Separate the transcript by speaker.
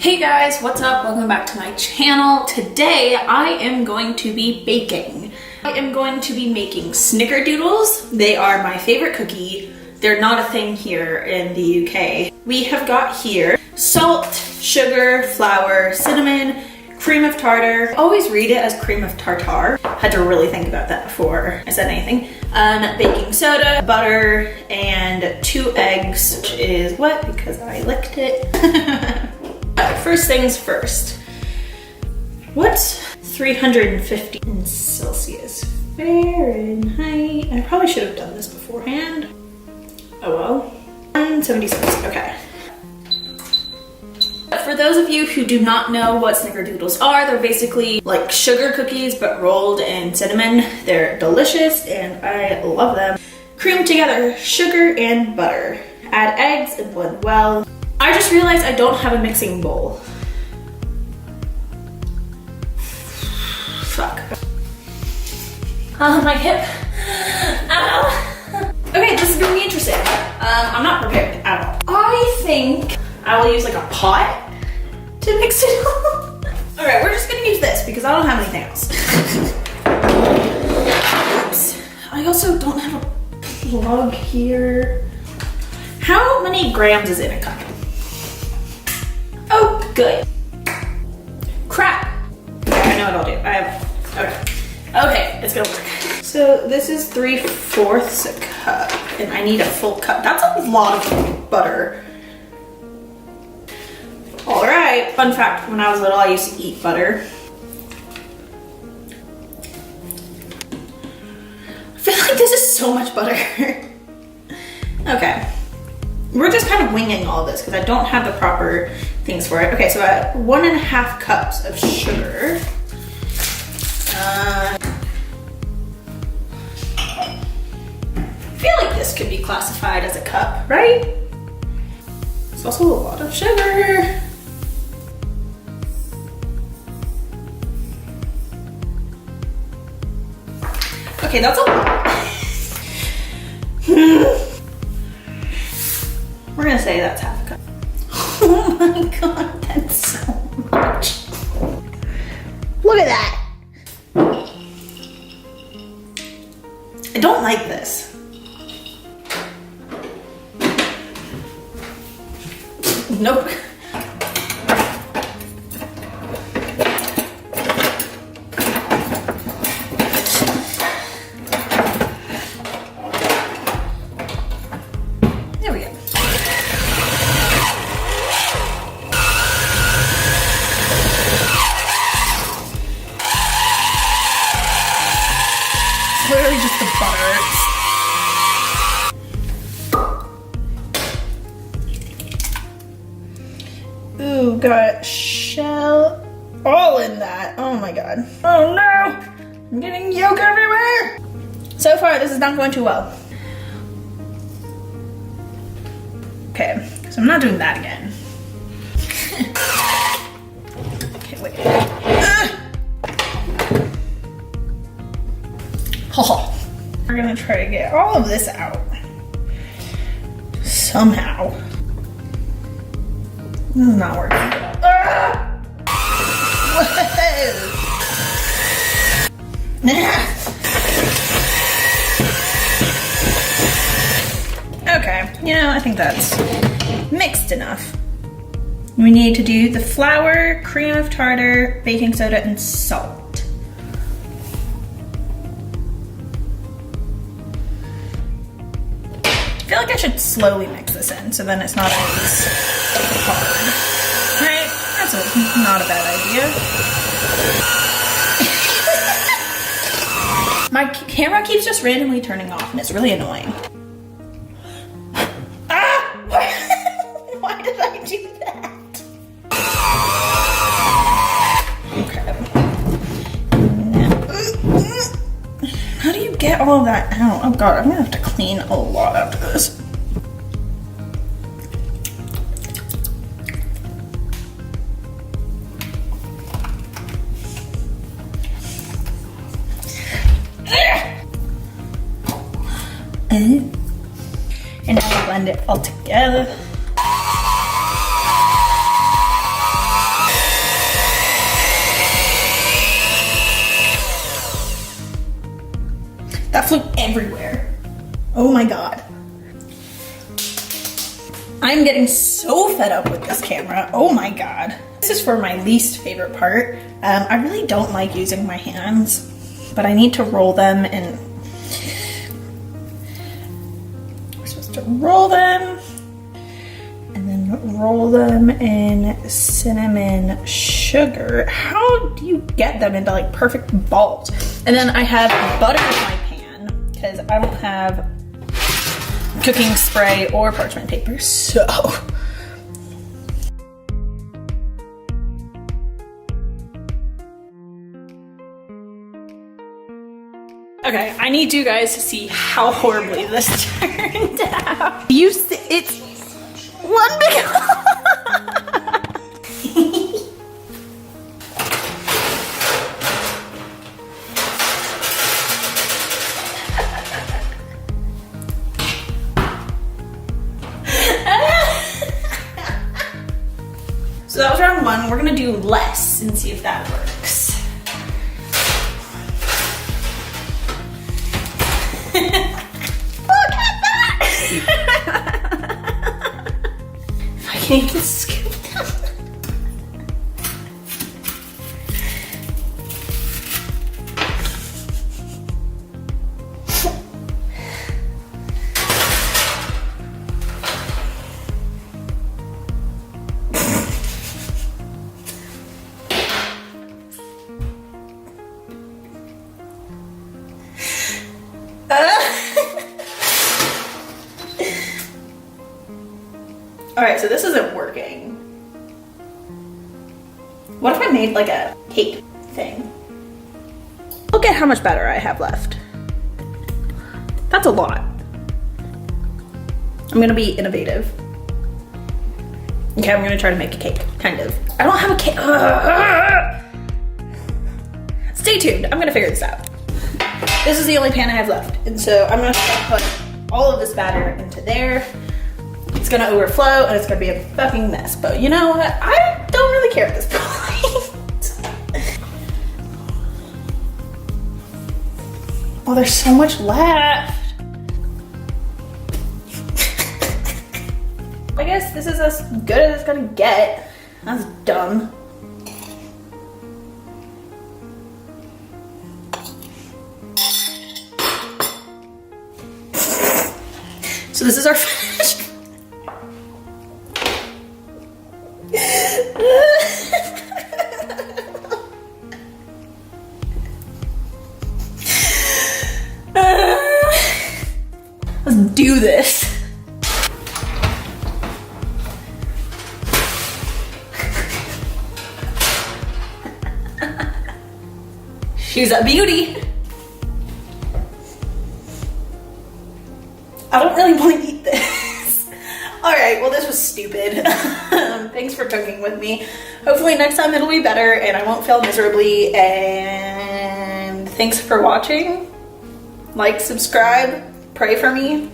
Speaker 1: Hey guys, what's up? Welcome back to my channel. Today I am going to be baking. I am going to be making snickerdoodles. They are my favorite cookie. They're not a thing here in the UK. We have got here salt, sugar, flour, cinnamon, cream of tartar. I always read it as cream of tartar. Had to really think about that before I said anything. Baking soda, butter, and 2 eggs, which is wet because I licked it. First things first. What's 350 in Celsius? Fahrenheit. I probably should have done this beforehand. Oh well. 176, okay. For those of you who do not know what snickerdoodles are, they're basically like sugar cookies but rolled in cinnamon. They're delicious and I love them. Cream together sugar and butter. Add eggs and blend well. I just realized I don't have a mixing bowl. Fuck. Oh, my hip. Ow. Okay, this is gonna be interesting. I'm not prepared at all. I think I will use like a pot to mix it all. All right, we're just gonna use this because I don't have anything else. Oops. I also don't have a plug here. How many grams is in a cup? Oh, good. Crap. Okay, I know what I'll do. Okay, it's gonna work. So this is 3/4 a cup, and I need a full cup. That's a lot of butter. All right, fun fact, when I was little, I used to eat butter. I feel like this is so much butter. Okay. We're just kind of winging all this because I don't have the proper things for it. Okay, so I have 1.5 cups of sugar. I feel like this could be classified as a cup, right? It's also a lot of sugar. Okay, that's a lot. We're gonna say that's 1/2 cup. Oh my god, that's so much. Look at that. I don't like this. Nope. There we go. Literally just the butter. Ooh, got shell all in that. Oh my god. Oh no! I'm getting yolk everywhere! So far, this is not going too well. Okay, so I'm not doing that again. Okay, wait. Oh, we're gonna try to get all of this out. Somehow. This is not working. Okay, you know, I think that's mixed enough. We need to do the flour, cream of tartar, baking soda, and salt. I feel like I should slowly mix this in so then it's not always hard. Right? That's not a bad idea. My camera keeps just randomly turning off and it's really annoying. Ah! Why did I do that? Okay. How do you get all of that out? Oh god, I'm gonna have to clean a lot after this. And now we blend it all together. That flew everywhere. Oh my God. I'm getting so fed up with this camera. Oh my God. This is for my least favorite part. I really don't like using my hands, but I need to roll them and we're supposed to roll them and then roll them in cinnamon sugar. How do you get them into like perfect balls? And then I have butter in my pan because I don't have cooking spray or parchment paper, so. Okay, I need you guys to see how horribly this turned out. You see, it's one big So that was round one. We're gonna do less and see if that works. Look at that! If I can even scoop them. All right, so this isn't working. What if I made like a cake thing? Look at how much batter I have left. That's a lot. I'm gonna be innovative. Okay, I'm gonna try to make a cake, kind of. I don't have a cake. Stay tuned, I'm gonna figure this out. This is the only pan I have left, and so I'm gonna put all of this batter into there. It's gonna overflow and it's gonna be a fucking mess, but you know what? I don't really care at this point. Oh, there's so much left. I guess this is as good as it's gonna get. That's dumb. So this is our finished. Let's do this. She's a beauty. I don't really want to eat this. All right, well, this was stupid. Thanks for cooking with me. Hopefully next time it'll be better and I won't fail miserably. And thanks for watching. Like, subscribe, pray for me.